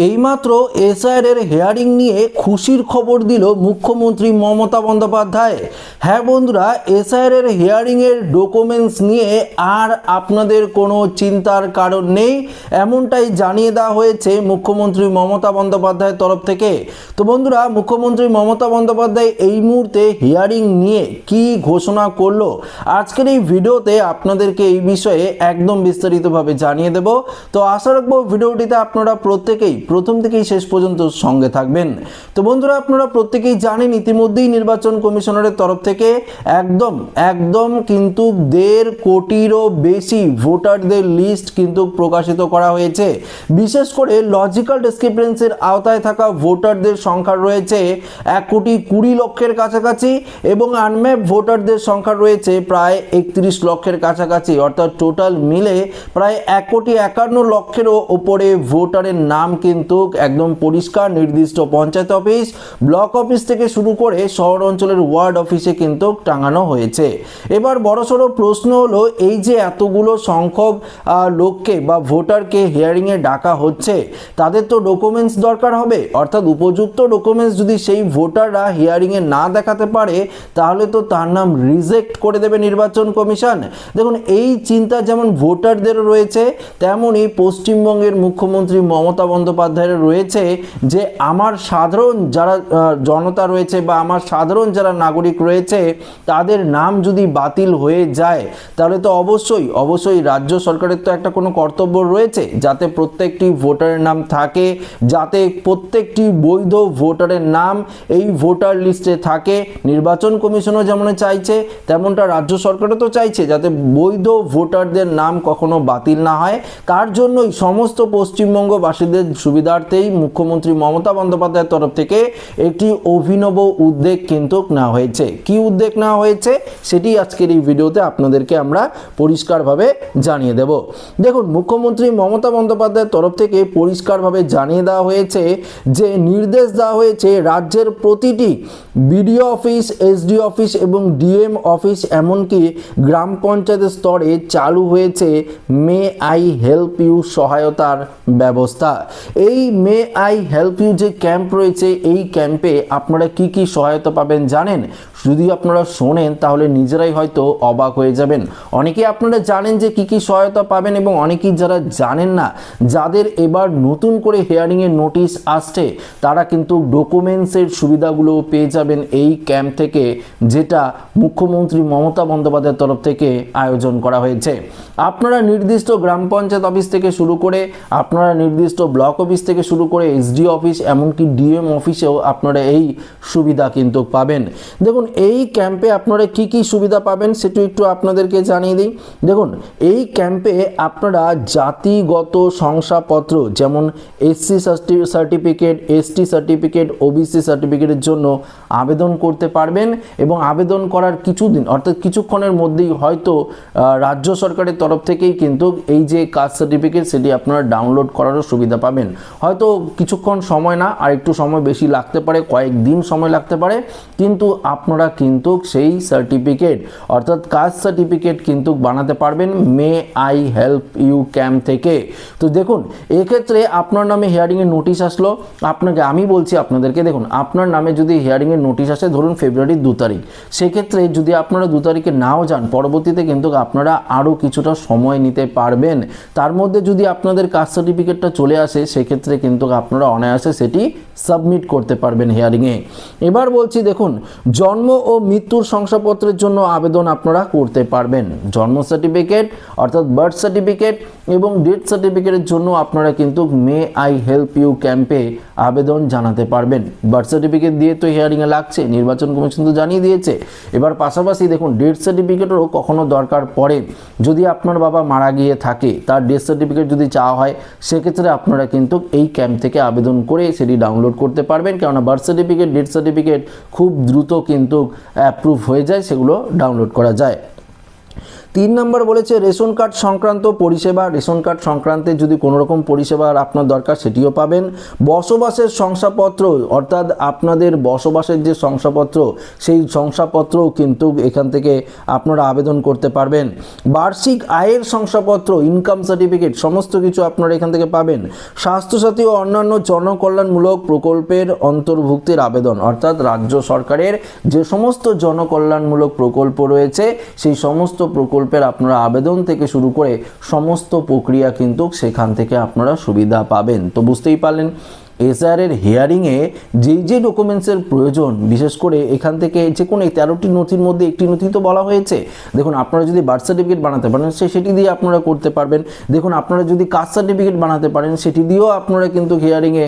এইমাত্র এসআইআর এর হেয়ারিং নিয়ে খুশির খবর দিল মুখ্যমন্ত্রী মমতা বন্দ্যোপাধ্যায়। হ্যাঁ বন্ধুরা, এসআইআর এর হেয়ারিং এর ডকুমেন্টস নিয়ে আর আপনাদের কোনো চিন্তার কারণ নেই, এমনটাই জানিয়ে দেওয়া হয়েছে মুখ্যমন্ত্রী মমতা বন্দ্যোপাধ্যায়ের তরফ থেকে। তো বন্ধুরা, মুখ্যমন্ত্রী মমতা বন্দ্যোপাধ্যায় এই মুহূর্তে হিয়ারিং নিয়ে কি ঘোষণা করলো, আজকের এই ভিডিওতে আপনাদেরকে এই বিষয়ে একদম বিস্তারিতভাবে জানিয়ে দেব। তো আশা রাখবো ভিডিওটিতে আপনারা প্রত্যেকেই প্রথম থেকেই শেষ পর্যন্ত সঙ্গে থাকবেন। তো বন্ধুরা, আপনারা প্রত্যেকেই জানেন ইতিমধ্যেই নির্বাচন কমিশনারের তরফ থেকে একদম কিন্তু 1.5 কোটিরও বেশি ভোটারদের লিস্ট কিন্তু প্রকাশিত করা হয়েছে। বিশেষ করে লজিক্যাল ডিসক্রিপেন্সির আওতায় থাকা ভোটারদের সংখ্যা রয়েছে 1,20,00,000 কাছাকাছি এবং আনম্যাপ ভোটারদের সংখ্যা রয়েছে প্রায় 31 লক্ষের কাছাকাছি। অর্থাৎ টোটাল মিলে প্রায় 1,51,00,000-এরও ওপরে ভোটারের নাম কিন্তু একদম পরিষ্কার নির্দিষ্ট পঞ্চায়েত অফিস, ব্লক অফিস থেকে শুরু করে শহর অঞ্চলের ওয়ার্ড অফিসে কিন্তু টাঙানো হয়েছে। এবার বড়সড় প্রশ্ন হলো, এই যে এতগুলো সংখ্যক লোককে বা ভোটারকে হিয়ারিংয়ে ডাকা হচ্ছে, তাদের তো ডকুমেন্টস দরকার হবে। অর্থাৎ উপযুক্ত ডকুমেন্টস যদি সেই ভোটাররা হিয়ারিংয়ে না দেখাতে পারে, তাহলে তো তার নাম রিজেক্ট করে দেবে নির্বাচন কমিশন। দেখুন, এই চিন্তা যেমন ভোটারদের রয়েছে, তেমনই পশ্চিমবঙ্গের মুখ্যমন্ত্রী মমতা বন্দ্যোপাধ্যায়ের রয়েছে যে আমার সাধারণ যারা জনতা রয়েছে বা আমার সাধারণ যারা নাগরিক রয়েছে, তাদের নাম যদি বাতিল হয়ে যায়, তাহলে তো অবশ্যই রাজ্য সরকারের তো একটা কোনো কর্তব্য রয়েছে যাতে প্রত্যেকটি ভোটারের নাম থাকে, যাতে প্রত্যেকটি বৈধ ভোটারের নাম এই ভোটার লিস্টে থাকে। নির্বাচন কমিশনও যেমন চাইছে, তেমনটা রাজ্য সরকারও তো চাইছে যাতে বৈধ ভোটারদের নাম কখনো বাতিল না হয়। তার জন্যই সমস্ত পশ্চিমবঙ্গবাসীদের সুবিধার্থেই মুখ্যমন্ত্রী মমতা বন্দ্যোপাধ্যায়ের তরফ থেকে একটি অভিনব উদ্যোগ কিন্তু নেওয়া হয়েছে। কি উদ্যোগ নেওয়া হয়েছে সেটি আজকের এই ভিডিওতে আপনাদেরকে আমরা পরিষ্কারভাবে জানিয়ে দেব। দেখুন, মুখ্যমন্ত্রী মমতা বন্দ্যোপাধ্যায়ের তরফ থেকে পরিষ্কারভাবে জানিয়ে দেওয়া হয়েছে যে নির্দেশ দেওয়া হয়েছে রাজ্যের প্রতিটি বিডিও অফিস, এসডি অফিস এবং ডিএম অফিস, এমনকি গ্রাম পঞ্চায়েত স্তরে চালু হয়েছে মে আই হেল্প ইউ সহায়তার ব্যবস্থা। এই মে আই হেল্প ইউ যে ক্যাম্প রয়েছে, এই ক্যাম্পে আপনারা কি কি সহায়তা পাবেন জানেন? যদি আপনারা শোনেন তাহলে নিজেরাই হয়তো অবাক হয়ে যাবেন। অনেকেই আপনারা জানেন যে কি কি সহায়তা পাবেন এবং অনেকেই যারা জানেন না, যাদের এবার নতুন করে হিয়ারিংয়ের নোটিশ আসছে, তারা কিন্তু ডকুমেন্টসের সুবিধাগুলো পেয়ে যাবেন এই ক্যাম্প থেকে, যেটা মুখ্যমন্ত্রী মমতা বন্দ্যোপাধ্যায়ের তরফ থেকে আয়োজন করা হয়েছে। আপনারা নির্দিষ্ট গ্রাম পঞ্চায়েত অফিস থেকে শুরু করে, আপনারা নির্দিষ্ট ব্লক অফিস থেকে শুরু করে এসডি অফিস, এমনকি ডিএম অফিসেও আপনারা এই সুবিধা কিন্তু পাবেন। দেখুন, এই ক্যাম্পে আপনারা কি কি সুবিধা পাবেন সেটা একটু আপনাদেরকে জানিয়ে দিই। দেখুন, এই ক্যাম্পে আপনারা জাতিগত শংসাপত্র যেমন SC certificate, ST certificate, OBC সার্টিফিকেটের জন্য আবেদন করতে পারবেন এবং আবেদন করার কিছুদিন অর্থাৎ কিছুক্ষণের মধ্যেই হয়তো রাজ্য সরকারের তরফ থেকেই কিন্তু এই যে কাস্ট সার্টিফিকেট সেটি আপনারা ডাউনলোড করারও সুবিধা পাবেন। হয়তো কিছুক্ষণ সময় না, আর একটু সময় বেশি লাগতে পারে, কয়েকদিন সময় লাগতে পারে, কিন্তু আপনারা কিন্তু সেই সার্টিফিকেট অর্থাৎ কাস্ট সার্টিফিকেট কিন্তু বানাতে পারবেন may I help you camp থেকে। তো দেখুন, এক্ষেত্রে আপনার নামে হিয়ারিংয়ের নোটিশ আসলো, আপনাকে আমি বলছি আপনাদেরকে, দেখুন আপনার নামে যদি হিয়ারিংয়ের নোটিশ আসে ধরুন ফেব্রুয়ারির 2 তারিখ, সেক্ষেত্রে যদি আপনারা 2 তারিখে নাও যান, পরবর্তীতে কিন্তু আপনারা আরও কিছুটা সময় নিতে পারবেন। তার মধ্যে যদি আপনাদের কাস্ট সার্টিফিকেটটা চলে আসে, সেক্ষেত্রে কিন্তু আপনারা অনায়াসে সেটি সাবমিট করতে পারবেন হিয়ারিংয়ে। এবার বলছি, দেখুন, জন্ম ও মৃত্যুর শংসাপত্রের জন্য আবেদন আপনারা করতে পারবেন। জন্ম সার্টিফিকেট অর্থাৎ বার্থ সার্টিফিকেট এবং ডেথ সার্টিফিকেটের জন্য আপনারা কিন্তু মে আই হেল্প ইউ ক্যাম্পে আবেদন জানাতে পারবেন। বার্থ সার্টিফিকেট দিয়ে তো হিয়ারিংয়ে লাগছে, নির্বাচন কমিশন তো জানিয়ে দিয়েছে। এবার পাশাপাশি দেখুন, ডেথ সার্টিফিকেটেরও কখনো দরকার পড়ে, যদি আপনার বাবা মারা গিয়ে থাকে, তার ডেথ সার্টিফিকেট যদি চাওয়া হয়, সেক্ষেত্রে আপনারা কিন্তু এই ক্যাম্প থেকে আবেদন করে সেটি ডাউনলোড করতে পারবেন। কেননা বার্থ সার্টিফিকেট, ডেথ সার্টিফিকেট খুব দ্রুত কিন্তু অ্যাপ্রুভ হয়ে যায়, সেগুলো ডাউনলোড করা যায়। 3 নম্বর বলেছে রেশন কার্ড সংক্রান্ত পরিষেবা, রেশন কার্ড সংক্রান্তে যদি কোনো রকম পরিষেবার আপনার দরকার সেটিও পাবেন। বসবাসের শংসাপত্র অর্থাৎ আপনাদের বসবাসের যে শংসাপত্র সেই শংসাপত্রও কিন্তু এখান থেকে আপনারা আবেদন করতে পারবেন। বার্ষিক আয়ের শংসাপত্র, ইনকাম সার্টিফিকেট সমস্ত কিছু আপনারা এখান থেকে পাবেন। স্বাস্থ্যসাথী ও অন্যান্য জনকল্যাণমূলক প্রকল্পের অন্তর্ভুক্তির আবেদন, অর্থাৎ রাজ্য সরকারের যে সমস্ত জনকল্যাণমূলক প্রকল্প রয়েছে সেই সমস্ত প্রকল্পের আপনারা আবেদন থেকে শুরু করে সমস্ত প্রক্রিয়া কিন্তু সেখান থেকে আপনারা সুবিধা পাবেন। তো বুঝতেই পারলেন এসআইআরের হিয়ারিংয়ে যে ডকুমেন্টসের প্রয়োজন, বিশেষ করে এখান থেকে যে কোনো 13টি নথির মধ্যে একটি নথি তো বলা হয়েছে। দেখুন আপনারা যদি বার্থ সার্টিফিকেট বানাতে পারেন সেটি দিয়ে আপনারা করতে পারবেন। দেখুন আপনারা যদি কাস্ট সার্টিফিকেট বানাতে পারেন সেটি দিয়েও আপনারা কিন্তু হিয়ারিংয়ে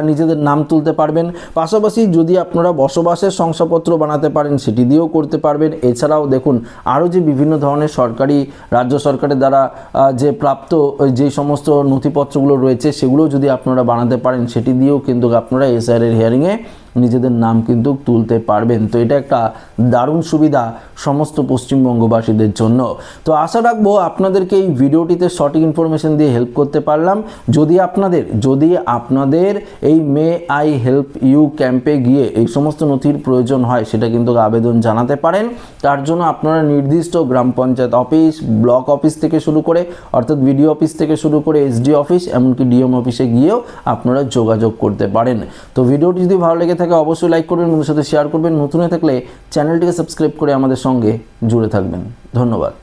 নিজেদের নাম তুলতে পারবেন। পাশাপাশি যদি আপনারা বসবাসের শংসাপত্র বানাতে পারেন সেটি দিয়েও করতে পারবেন। এছাড়াও দেখুন আরও যে বিভিন্ন ধরনের সরকারি রাজ্য সরকারের দ্বারা যে প্রাপ্ত যে সমস্ত নথিপত্রগুলো রয়েছে সেগুলো যদি আপনারা বানাতে পারেন সেটি দিয়েও কিন্তু আপনারা এসআইআরের হিয়ারিংয়ে নিজেদের নাম কিন্তু তুলতে পারবেন। তো এটা একটা দারুণ সুবিধা সমস্ত পশ্চিমবঙ্গবাসীদের জন্য। তো আশা রাখবো আপনাদেরকে এই ভিডিওটিতে সঠিক ইনফরমেশন দিয়ে হেল্প করতে পারলাম। যদি আপনাদের এই মে আই হেল্প ইউ ক্যাম্পে গিয়ে এই সমস্ত নথির প্রয়োজন হয় সেটা কিন্তু আবেদন জানাতে পারেন। তার জন্য আপনারা নির্দিষ্ট গ্রাম পঞ্চায়েত অফিস, ব্লক অফিস থেকে শুরু করে অর্থাৎ বিডিও অফিস থেকে শুরু করে এসডি অফিস এমনকি ডিএম অফিসে গিয়েও আপনারা যোগাযোগ করতে পারেন। তো ভিডিওটি যদি ভালো লেগে থাকে অবশ্যই লাইক করবেন, বন্ধুদের সাথে শেয়ার করবেন। নতুন হয়ে থাকলে চ্যানেলটিকে সাবস্ক্রাইব করে আমাদের সঙ্গে জুড়ে থাকবেন। ধন্যবাদ।